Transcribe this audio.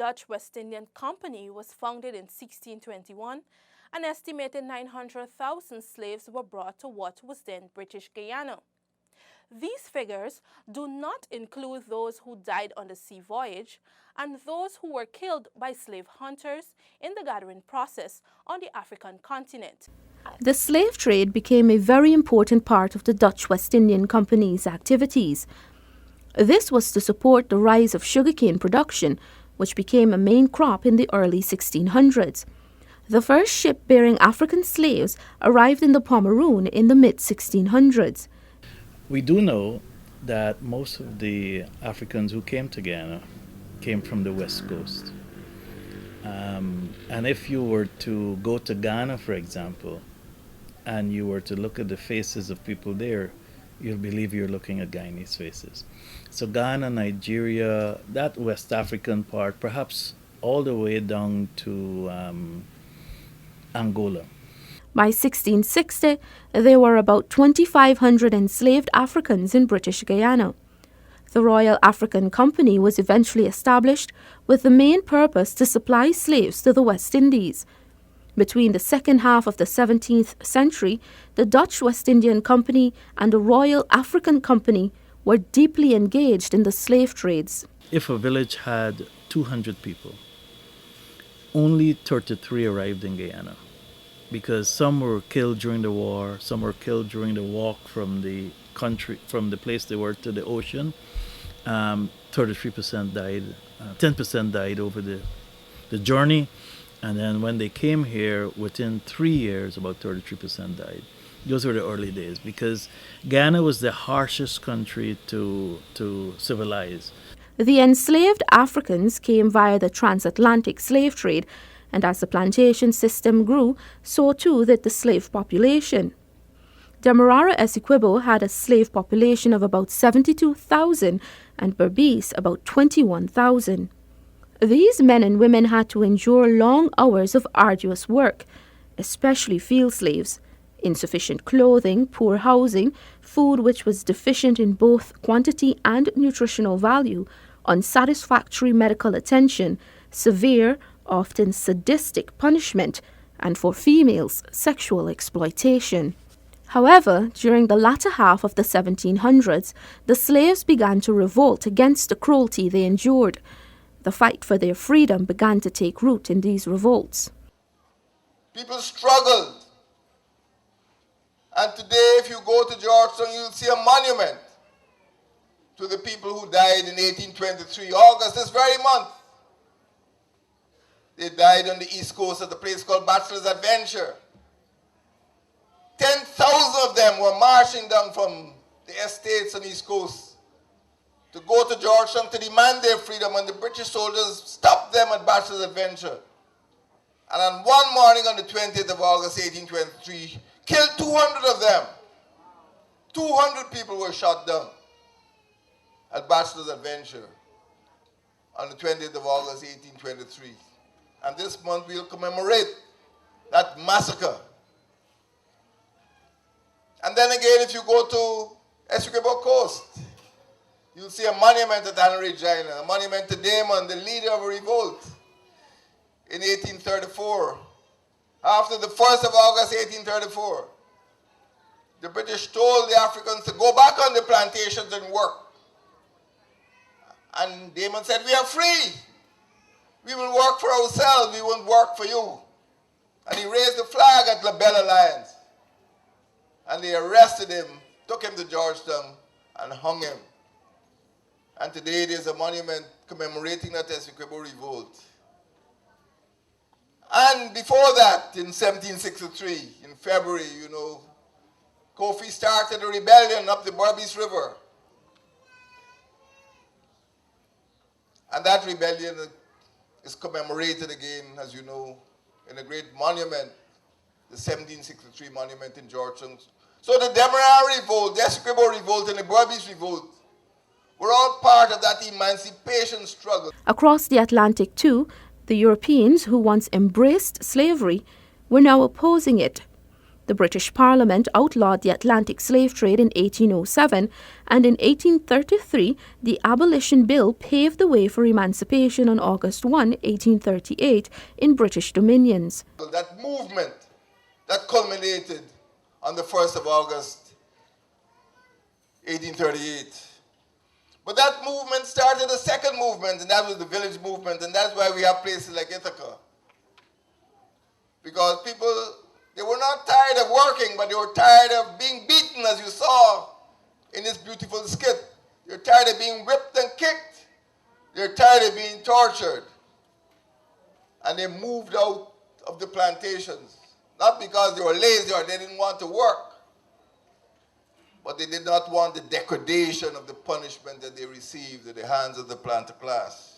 Dutch West Indian Company was founded in 1621, an estimated 900,000 slaves were brought to what was then British Guyana. These figures do not include those who died on the sea voyage and those who were killed by slave hunters in the gathering process on the African continent. The slave trade became a very important part of the Dutch West Indian Company's activities. This was to support the rise of sugarcane production, which became a main crop in the early 1600s. The first ship bearing African slaves arrived in the Maroon in the mid-1600s. We do know that most of the Africans who came to Guyana came from the west coast. And if you were to go to Ghana, for example, and you were to look at the faces of people there, you'll believe you're looking at Guyanese faces. So Ghana, Nigeria, that West African part, perhaps all the way down to Angola. By 1660, there were about 2,500 enslaved Africans in British Guyana. The Royal African Company was eventually established with the main purpose to supply slaves to the West Indies. Between the second half of the 17th century, the Dutch West Indian Company and the Royal African Company were deeply engaged in the slave trades. If a village had 200 people, only 33 arrived in Guyana, because some were killed during the war, some were killed during the walk from the country, from the place they were to the ocean. 33% died, 10% died over the journey, and then when they came here, within 3 years, about 33% died. Those were the early days, because Guyana was the harshest country to civilize. The enslaved Africans came via the transatlantic slave trade, and as the plantation system grew, so too did the slave population. Demerara Essequibo had a slave population of about 72,000 and Berbice about 21,000. These men and women had to endure long hours of arduous work, especially field slaves. Insufficient clothing, poor housing, food which was deficient in both quantity and nutritional value, unsatisfactory medical attention, severe, often sadistic punishment, and for females, sexual exploitation. However, during the latter half of the 1700s, the slaves began to revolt against the cruelty they endured. The fight for their freedom began to take root in these revolts. People struggled. And today, if you go to Georgetown, you'll see a monument to the people who died in 1823, August, this very month. They died on the east coast at a place called Bachelor's Adventure. 10,000 of them were marching down from the estates on the east coast to go to Georgetown to demand their freedom, and the British soldiers stopped them at Bachelor's Adventure. And on one morning on the 20th of August, 1823, killed 200 of them. 200 people were shot down at Bachelor's Adventure on the 20th of August, 1823. And this month we'll commemorate that massacre. And then again, if you go to Essequibo Coast, you'll see a monument at Guyana, a monument to Damon, the leader of a revolt in 1834. After the 1st of August, 1834, the British told the Africans to go back on the plantations and work. And Damon said, "We are free. We will work for ourselves. We won't work for you." And he raised the flag at La Belle Alliance. And they arrested him, took him to Georgetown, and hung him. And today there's a monument commemorating that Essequibo revolt. And before that, in 1763, in February, Kofi started a rebellion up the Mardis River. And that rebellion is commemorated again, as you know, in a great monument, the 1763 monument in Georgetown. So the Demerara Revolt, the Essequibo Revolt, and the Mardis Revolt were all part of that emancipation struggle. Across the Atlantic, too, the Europeans who once embraced slavery were now opposing it. The British Parliament outlawed the Atlantic slave trade in 1807, and in 1833 the Abolition Bill paved the way for emancipation on August 1, 1838, in British dominions. That movement that culminated on the 1st of August 1838. But that movement started a second movement, and that was the village movement, and that's why we have places like Ithaca. Because people, they were not tired of working, but they were tired of being beaten, as you saw in this beautiful skit. They're tired of being whipped and kicked. They're tired of being tortured. And they moved out of the plantations, not because they were lazy or they didn't want to work, but they did not want the degradation of the punishment that they received at the hands of the planter class.